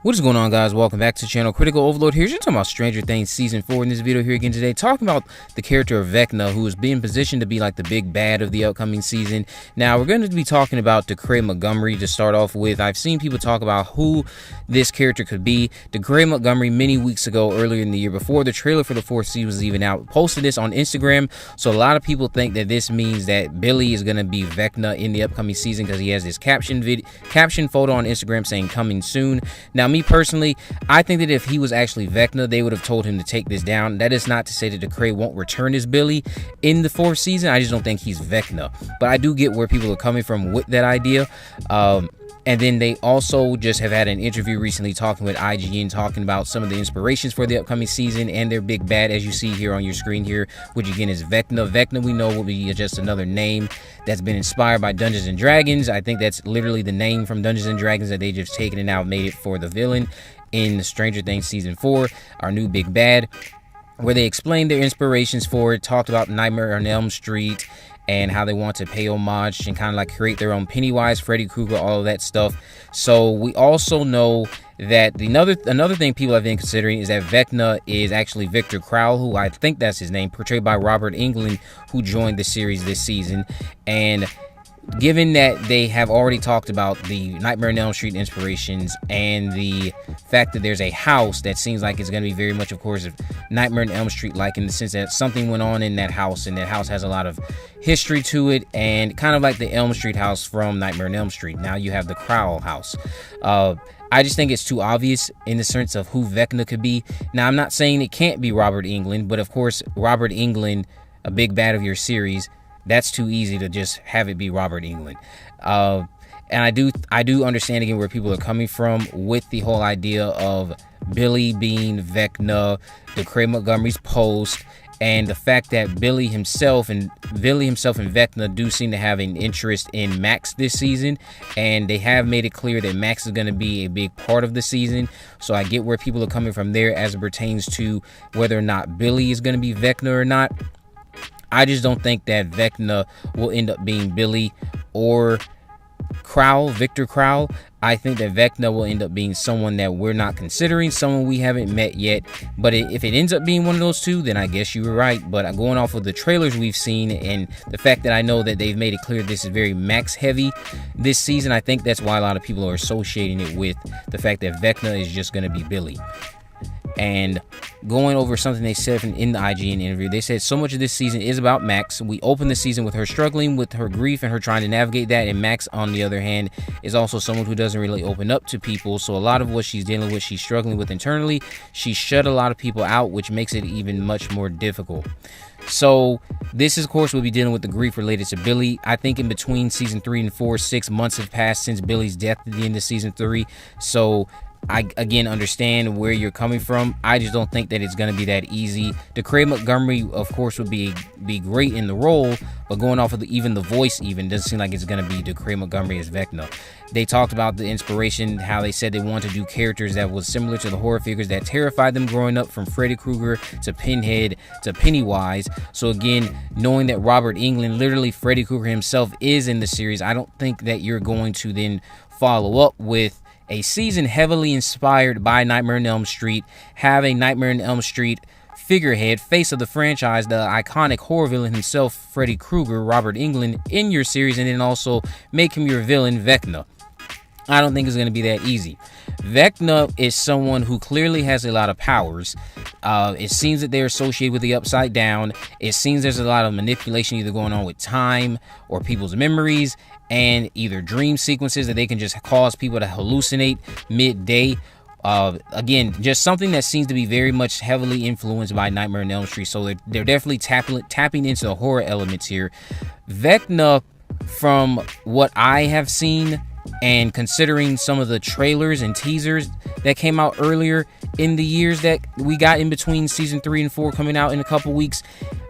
What is going on, guys? Welcome back to the channel. Critical Overload here. You're talking about Stranger Things Season 4 in this video here again today. Talking about the character of Vecna, who is being positioned to be like the big bad of the upcoming season. Now, we're going to be talking about DeCray Montgomery to start off with. I've seen people talk about who this character could be. DeCray Montgomery, many weeks ago, earlier in the year, before the trailer for the 4th season was even out, posted this on Instagram. So a lot of people think that this means that Billy is going to be Vecna in the upcoming season because he has this caption photo on Instagram saying coming soon. Now, me personally, I think that if he was actually Vecna, they would have told him to take this down. That is not to say that DeCray won't return as Billy in the 4th season. I just don't think he's Vecna. But I do get where people are coming from with that idea. And then they also just have had an interview recently talking with IGN, talking about some of the inspirations for the upcoming season and their big bad, as you see here on your screen here, which again is Vecna. Vecna, we know, will be just another name that's been inspired by Dungeons and Dragons. I think that's literally the name from Dungeons and Dragons that they just taken and now made it for the villain in Stranger Things Season 4, our new big bad, where they explained their inspirations for it, talked about Nightmare on Elm Street, and how they want to pay homage and kind of like create their own Pennywise, Freddy Krueger, all of that stuff. So we also know that another thing people have been considering is that Vecna is actually Victor Crowell, who I think that's his name, portrayed by Robert Englund, who joined the series this season. And given that they have already talked about the Nightmare on Elm Street inspirations and the fact that there's a house that seems like it's going to be very much, of course, Nightmare on Elm Street, like in the sense that something went on in that house, and that house has a lot of history to it, and kind of like the Elm Street house from Nightmare on Elm Street. Now you have the Crowell house. I just think it's too obvious in the sense of who Vecna could be. Now, I'm not saying it can't be Robert Englund, but of course, Robert Englund, a big bad of your series, that's too easy to just have it be Robert Englund. And I do understand again where people are coming from with the whole idea of Billy being Vecna, DeCray Montgomery's post, and the fact that Billy himself and Vecna do seem to have an interest in Max this season, and they have made it clear that Max is going to be a big part of the season. So I get where people are coming from there as it pertains to whether or not Billy is going to be Vecna or not. I just don't think that Vecna will end up being Billy or Crowell, Victor Crowell. I think that Vecna will end up being someone that we're not considering, someone we haven't met yet. But if it ends up being one of those two, then I guess you were right. But going off of the trailers we've seen and the fact that I know that they've made it clear this is very Max heavy this season, I think that's why a lot of people are associating it with the fact that Vecna is just going to be Billy. And going over something they said in the IGN interview, they said so much of this season is about Max. We opened the season with her struggling with her grief and her trying to navigate that, and Max, on the other hand, is also someone who doesn't really open up to people. So a lot of what she's dealing with, she's struggling with internally. She shut a lot of people out, which makes it even much more difficult. So this, of course, will be dealing with the grief related to Billy. I think in between season 3 and 4, 6 months have passed since Billy's death at the end of season 3. So I, again, understand where you're coming from. I just don't think that it's going to be that easy. DeCray Montgomery, of course, would be great in the role, but going off of even the voice doesn't seem like it's going to be DeCray Montgomery as Vecna. They talked about the inspiration, how they said they wanted to do characters that was similar to the horror figures that terrified them growing up, from Freddy Krueger to Pinhead to Pennywise. So again, knowing that Robert Englund, literally Freddy Krueger himself, is in the series, I don't think that you're going to then follow up with a season heavily inspired by Nightmare on Elm Street, have a Nightmare on Elm Street figurehead, face of the franchise, the iconic horror villain himself, Freddy Krueger, Robert Englund, in your series, and then also make him your villain, Vecna. I don't think it's going to be that easy. Vecna is someone who clearly has a lot of powers. It seems that they're associated with the Upside Down. It seems there's a lot of manipulation either going on with time or people's memories, and either dream sequences that they can just cause people to hallucinate midday. Again, just something that seems to be very much heavily influenced by Nightmare on Elm Street. So they're definitely tapping into the horror elements here. Vecna, from what I have seen, and considering some of the trailers and teasers that came out earlier in the years that we got in between season 3 and 4 coming out in a couple weeks,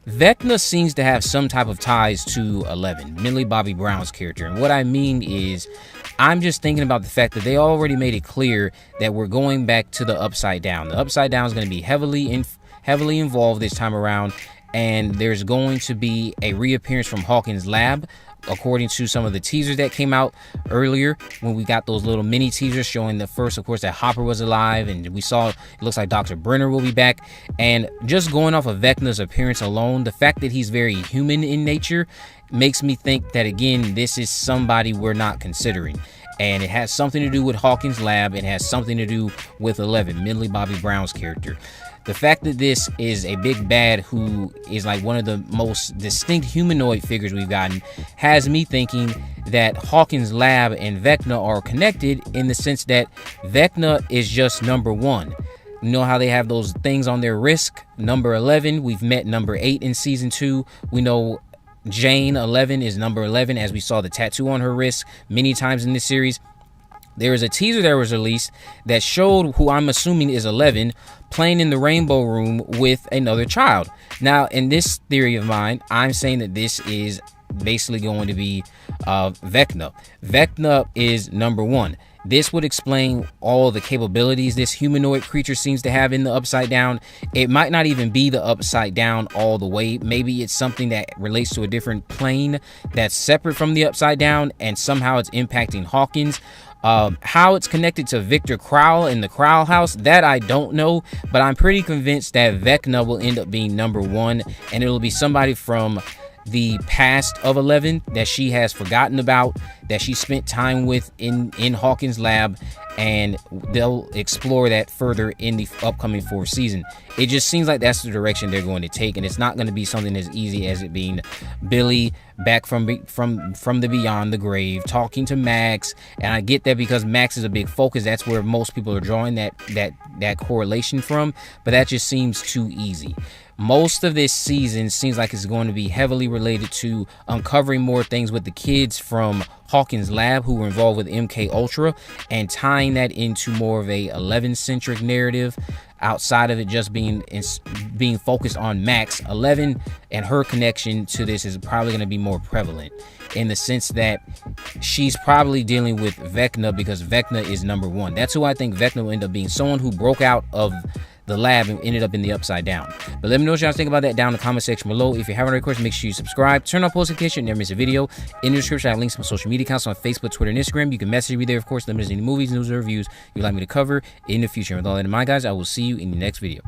Vecna seems to have some type of ties to 11, Millie Bobby Brown's character. And what I mean is, I'm just thinking about the fact that they already made it clear that we're going back to the Upside Down. The Upside Down is going to be heavily involved this time around, and there's going to be a reappearance from Hawkins' lab according to some of the teasers that came out earlier, when we got those little mini teasers showing the first, of course, that Hopper was alive, and we saw it looks like Dr. Brenner will be back. And just going off of Vecna's appearance alone, the fact that he's very human in nature makes me think that, again, this is somebody we're not considering. And it has something to do with Hawkins' lab. It has something to do with 11, Millie Bobby Brown's character. The fact that this is a big bad who is like one of the most distinct humanoid figures we've gotten has me thinking that Hawkins' lab and Vecna are connected, in the sense that Vecna is just number 1. You know how they have those things on their wrist? Number 11, we've met number 8 in season 2. We know Jane 11 is number 11, as we saw the tattoo on her wrist many times in this series. There is a teaser that was released that showed who I'm assuming is 11 playing in the Rainbow Room with another child. Now, in this theory of mine, I'm saying that this is basically going to be Vecna. Vecna is number 1. This would explain all the capabilities this humanoid creature seems to have in the Upside Down. It might not even be the Upside Down all the way. Maybe it's something that relates to a different plane that's separate from the Upside Down, and somehow it's impacting Hawkins. How it's connected to Victor Crowell in the Crowell house, that I don't know, but I'm pretty convinced that Vecna will end up being number 1, and it'll be somebody from the past of 11 that she has forgotten about, that she spent time with in Hawkins' lab, and they'll explore that further in the upcoming 4th season. It just seems like that's the direction they're going to take, and it's not going to be something as easy as it being Billy back from the beyond the grave talking to Max. And I get that because Max is a big focus. That's where most people are drawing that correlation from, but that just seems too easy. Most of this season seems like it's going to be heavily related to uncovering more things with the kids from Hawkins' lab who were involved with MK Ultra, and tying that into more of a 11-centric narrative outside of it just being focused on Max. 11 and her connection to this is probably going to be more prevalent, in the sense that she's probably dealing with Vecna because Vecna is number 1. That's who I think Vecna will end up being, someone who broke out of the lab and ended up in the Upside Down. But let me know what y'all think about that down in the comment section below. If you haven't already, of course, make sure you subscribe, turn on post notifications, never miss a video. In the description, I have links to my social media accounts on Facebook, Twitter, and Instagram. You can message me there, of course. Let me know any movies, news, or reviews you'd like me to cover in the future. And with all that in mind, guys, I will see you in the next video.